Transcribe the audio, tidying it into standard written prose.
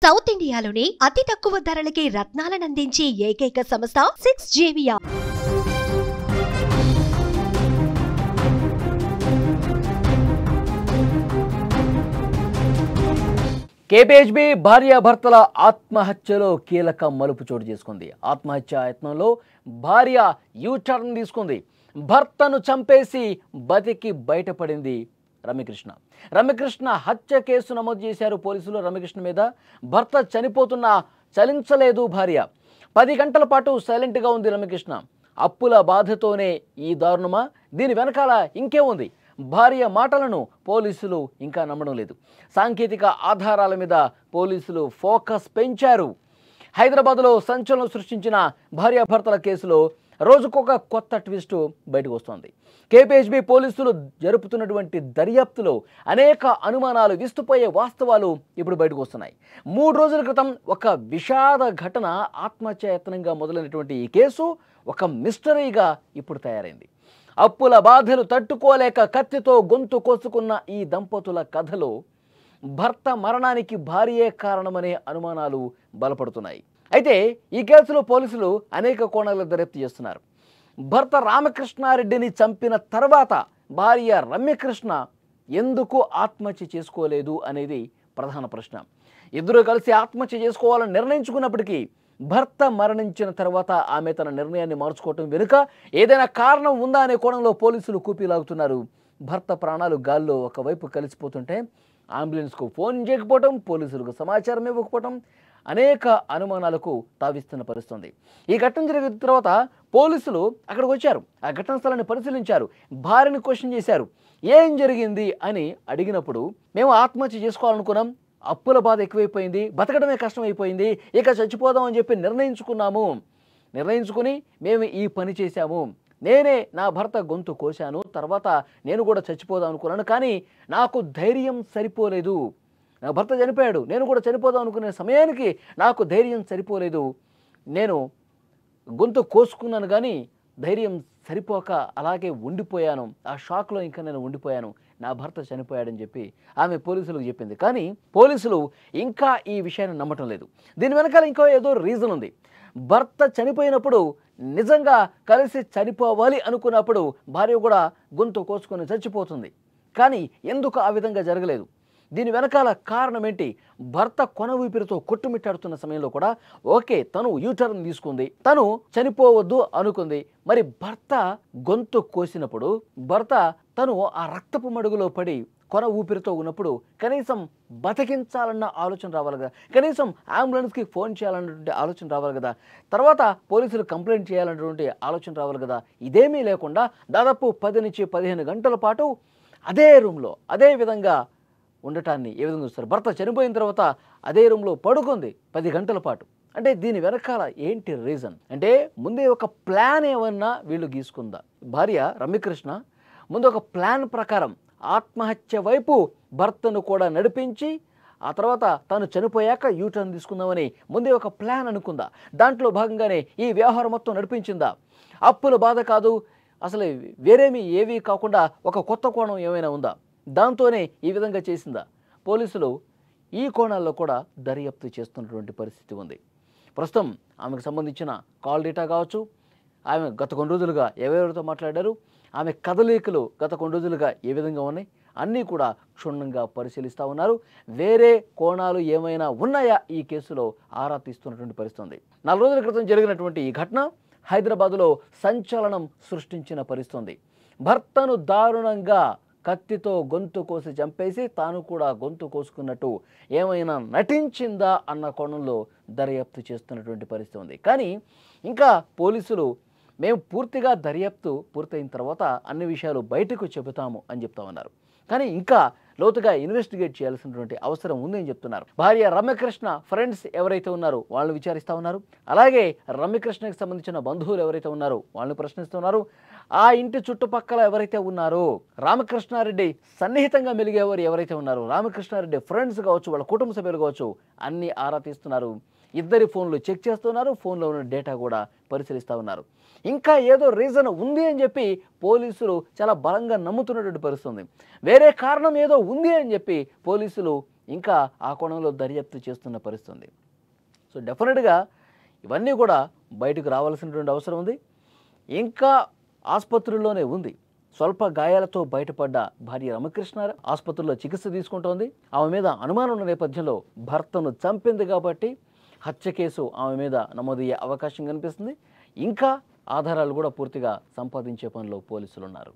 South ఇండియాలోనే అతి తక్కువ ధరలకి రత్నాలనందించే ఏకైక సంస్థ 6JVR. కేపీహెచ్బీ భార్యాభర్తల ఆత్మహత్యలో కీలక మలుపు చోటు చేసుకుంది. ఆత్మహత్య యత్నంలో భార్య యూటర్న్ తీసుకుంది. భర్తను చంపేసి బతికి బయటపడింది రమ్యకృష్ణ. రమ్యకృష్ణ హత్య కేసు నమోదు చేశారు పోలీసులు. రమ్యకృష్ణ మీద భర్త చనిపోతున్నా చలించలేదు భార్య. 10 గంటల పాటు సైలెంట్గా ఉంది రమ్యకృష్ణ. అప్పుల బాధతోనే ఈ దారుణమా? దీని వెనకాల ఇంకే ఉంది? భార్య మాటలను పోలీసులు ఇంకా నమ్మడం లేదు. సాంకేతిక ఆధారాల మీద పోలీసులు ఫోకస్ పెంచారు. హైదరాబాద్లో సంచలనం సృష్టించిన భార్యాభర్తల కేసులో రోజుకొక కొత్త ట్విస్ట్ బయటకు వస్తోంది. కేపీహెచ్బీ పోలీసులు జరుపుతున్నటువంటి దర్యాప్తులో అనేక అనుమానాలు, విస్తుపోయే వాస్తవాలు ఇప్పుడు బయటకు వస్తున్నాయి. 3 రోజుల క్రితం ఒక విషాద ఘటన ఆత్మహత్య యత్నంగా మొదలైనటువంటి ఈ కేసు ఒక మిస్టరీగా ఇప్పుడు తయారైంది. అప్పుల బాధలు తట్టుకోలేక కత్తితో గొంతు కోసుకున్న ఈ దంపతుల కథలో భర్త మరణానికి భార్యే కారణమనే అనుమానాలు బలపడుతున్నాయి. అయితే ఈ కేసులో పోలీసులు అనేక కోణాల్లో దర్యాప్తు చేస్తున్నారు. భర్త రామకృష్ణారెడ్డిని చంపిన తర్వాత భార్య రమ్యకృష్ణ ఎందుకు ఆత్మహత్య చేసుకోలేదు అనేది ప్రధాన ప్రశ్న. ఇద్దరు కలిసి ఆత్మహత్య చేసుకోవాలని నిర్ణయించుకున్నప్పటికీ భర్త మరణించిన తర్వాత ఆమె తన నిర్ణయాన్ని మార్చుకోవటం వెనుక ఏదైనా కారణం ఉందా అనే కోణంలో పోలీసులు కూపీలాగుతున్నారు. భర్త ప్రాణాలు గాల్లో ఒకవైపు కలిసిపోతుంటే అంబులెన్స్కు ఫోన్ చేయకపోవటం, పోలీసులకు సమాచారం ఇవ్వకపోవటం అనేక అనుమానాలకు తావిస్తున్న పరిస్థితుంది. ఈ ఘటన జరిగిన తర్వాత పోలీసులు అక్కడికి వచ్చారు. ఆ ఘటనా స్థలాన్ని పరిశీలించారు. భార్యని క్వశ్చన్ చేశారు. ఏం జరిగింది అని అడిగినప్పుడు, మేము ఆత్మహత్య చేసుకోవాలనుకున్నాం, అప్పుల బాధ ఎక్కువైపోయింది, బతకడమే కష్టమైపోయింది, ఇక చచ్చిపోదాం అని చెప్పి నిర్ణయించుకుని మేము ఈ పని చేశాము. నేనే నా భర్త గొంతు కోశాను, తర్వాత నేను కూడా చచ్చిపోదాం అనుకున్నాను, కానీ నాకు ధైర్యం సరిపోలేదు. నా భర్త చనిపోయాడు, నేను కూడా చనిపోదాం అనుకునే సమయానికి నాకు ధైర్యం సరిపోలేదు. నేను గొంతు కోసుకున్నాను కానీ ధైర్యం సరిపోక అలాగే ఉండిపోయాను. ఆ షాక్లో ఇంకా నేను ఉండిపోయాను. నా భర్త చనిపోయాడని చెప్పి ఆమె పోలీసులకు చెప్పింది. కానీ పోలీసులు ఇంకా ఈ విషయాన్ని నమ్మటం లేదు. దీని వెనకాల ఇంకో ఏదో రీజన్ ఉంది. భర్త చనిపోయినప్పుడు నిజంగా కలిసి చనిపోవాలి అనుకున్నప్పుడు భార్య కూడా గొంతు కోసుకొని చచ్చిపోతుంది. కానీ ఎందుకు ఆ విధంగా జరగలేదు? దీని వెనకాల కారణం ఏంటి? భర్త కొన ఊపిరితో కొట్టుమిట్టాడుతున్న సమయంలో కూడా ఓకే, తను యూటర్న్ తీసుకుంది, తను చనిపోవద్దు అనుకుంది. మరి భర్త గొంతు కోసినప్పుడు తను ఆ రక్తపు మడుగులో పడి కొన ఊపిరితో ఉన్నప్పుడు కనీసం బతికించాలన్న ఆలోచన రావాలి కదా, కనీసం అంబులెన్స్కి ఫోన్ చేయాలన్నటువంటి ఆలోచన రావాలి కదా, తర్వాత పోలీసులు కంప్లైంట్ చేయాలన్నటువంటి ఆలోచన రావాలి కదా. ఇదేమీ లేకుండా దాదాపు 10 నుంచి 15 గంటల పాటు అదే రూమ్లో అదే విధంగా ఉండటాన్ని ఏ విధంగా చూస్తారు? భర్త చనిపోయిన తర్వాత అదే రూమ్లో పడుకుంది 10 గంటల పాటు. అంటే దీని వెనకాల ఏంటి రీజన్? అంటే ముందే ఒక ప్లాన్ ఏమన్నా వీళ్ళు గీసుకుందా? భార్య రమ్యకృష్ణ ముందు ఒక ప్లాన్ ప్రకారం ఆత్మహత్య వైపు భర్తను కూడా నడిపించి ఆ తర్వాత తాను చనిపోయాక యూటర్న్ తీసుకుందామని ముందే ఒక ప్లాన్ అనుకుందా? దాంట్లో భాగంగానే ఈ వ్యవహారం మొత్తం నడిపించిందా? అప్పుల బాధ కాదు, అసలు వేరేమీ ఏవీ కాకుండా ఒక కొత్త కోణం ఏమైనా ఉందా? దాంతోనే ఈ విధంగా చేసిందా? పోలీసులు ఈ కోణాల్లో కూడా దర్యాప్తు చేస్తున్నటువంటి పరిస్థితి ఉంది. ప్రస్తుతం ఆమెకు సంబంధించిన కాల్ డేటా కావచ్చు, ఆమె గత కొన్ని రోజులుగా ఎవరెవరితో మాట్లాడారు, ఆమె కదలికలు గత కొన్ని రోజులుగా ఏ విధంగా ఉన్నాయి, అన్నీ కూడా క్షుణ్ణంగా పరిశీలిస్తూ ఉన్నారు. వేరే కోణాలు ఏమైనా ఉన్నాయా ఈ కేసులో ఆరా తీస్తున్నటువంటి పరిస్థితి ఉంది. 4 రోజుల క్రితం జరిగినటువంటి ఈ ఘటన హైదరాబాదులో సంచలనం సృష్టించిన పరిస్థితి ఉంది. భర్తను దారుణంగా కత్తితో గొంతు కోసి చంపేసి తాను కూడా గొంతు కోసుకున్నట్టు ఏమైనా నటించిందా అన్న కోణంలో దర్యాప్తు చేస్తున్నటువంటి పరిస్థితి ఉంది. కానీ ఇంకా పోలీసులు మేము పూర్తిగా దర్యాప్తు పూర్తయిన తర్వాత అన్ని విషయాలు బయటకు చెబుతాము అని చెప్తా ఉన్నారు. కానీ ఇంకా లోతుగా ఇన్వెస్టిగేట్ చేయాల్సినటువంటి అవసరం ఉంది అని చెప్తున్నారు. భార్య రమ్యకృష్ణ ఫ్రెండ్స్ ఎవరైతే ఉన్నారో వాళ్ళని విచారిస్తూ ఉన్నారు. అలాగే రమ్యకృష్ణకి సంబంధించిన బంధువులు ఎవరైతే ఉన్నారో వాళ్ళని ప్రశ్నిస్తున్నారు. ఆ ఇంటి చుట్టుపక్కల ఎవరైతే ఉన్నారో రామకృష్ణారెడ్డి సన్నిహితంగా మెలిగేవారు ఎవరైతే ఉన్నారో రామకృష్ణారెడ్డి ఫ్రెండ్స్ కావచ్చు, వాళ్ళ కుటుంబ సభ్యులు కావచ్చు, అన్నీ ఆరా తీస్తున్నారు. ఇద్దరి ఫోన్లు చెక్ చేస్తున్నారు. ఫోన్లో ఉన్న డేటా కూడా పరిశీలిస్తూ ఉన్నారు. ఇంకా ఏదో రీజన్ ఉంది అని చెప్పి పోలీసులు చాలా బలంగా నమ్ముతున్నటువంటి పరిస్థితి ఉంది. వేరే కారణం ఏదో ఉంది అని చెప్పి పోలీసులు ఇంకా ఆ కోణంలో దర్యాప్తు చేస్తున్న పరిస్థితి ఉంది. సో డెఫినెట్గా ఇవన్నీ కూడా బయటకు రావాల్సినటువంటి అవసరం ఉంది. ఇంకా ఆసుపత్రుల్లోనే ఉంది. స్వల్ప గాయాలతో బయటపడ్డ భార్య రమకృష్ణ ఆసుపత్రిలో చికిత్స తీసుకుంటోంది. ఆమె మీద అనుమానం ఉన్న నేపథ్యంలో భర్తను చంపింది కాబట్టి హత్య కేసు ఆమె మీద నమోదయ్యే అవకాశం కనిపిస్తుంది. ఇంకా ఆధారాలు కూడా పూర్తిగా సంపాదించే పనిలో పోలీసులు ఉన్నారు.